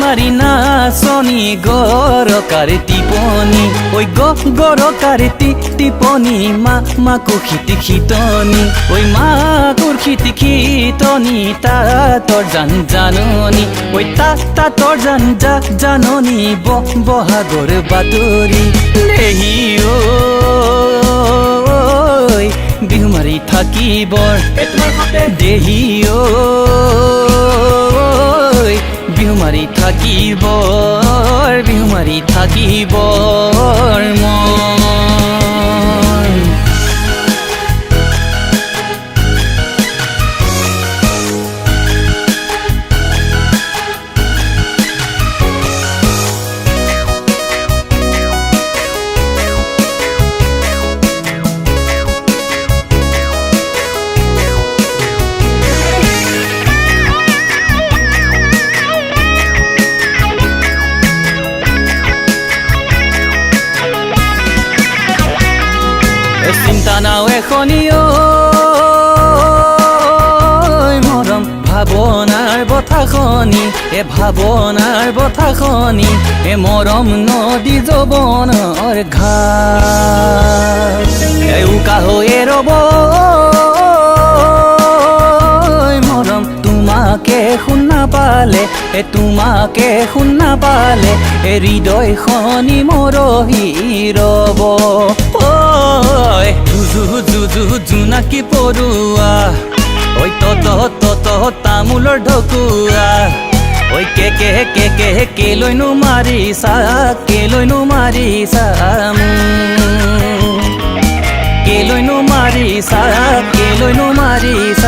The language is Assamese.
বিহুমারি নাচনি গরকারে টিপনি ওই গরকারে টিপনি মাকুর খিতি খিতনি ওই মাকুর খিতি খিতনি তা তোর জাননি ওই তা তোর জাননি বহাগর বাতরি দেহি ওই বিহুমারি থাকিবৰ দেহি ওই বিহুমাৰি থাকিবৰ মন চিন্তা নাও এখনি মৰম ভাৱনাৰ বথাখনি ভাৱনাৰ বথাখনি মৰম নদী যৌৱনৰ ঘাট উকা হৈ ৰব মৰম তোমাকে শুনা পালে হৃদয়খনি মৰহি ৰব জোনাকী পৰুৱা ঐ তত তামোলৰ ঢকুৱা ঐ কেলৈনো মাৰিছা কেলৈনো মাৰিছা কেলৈনো মাৰিছা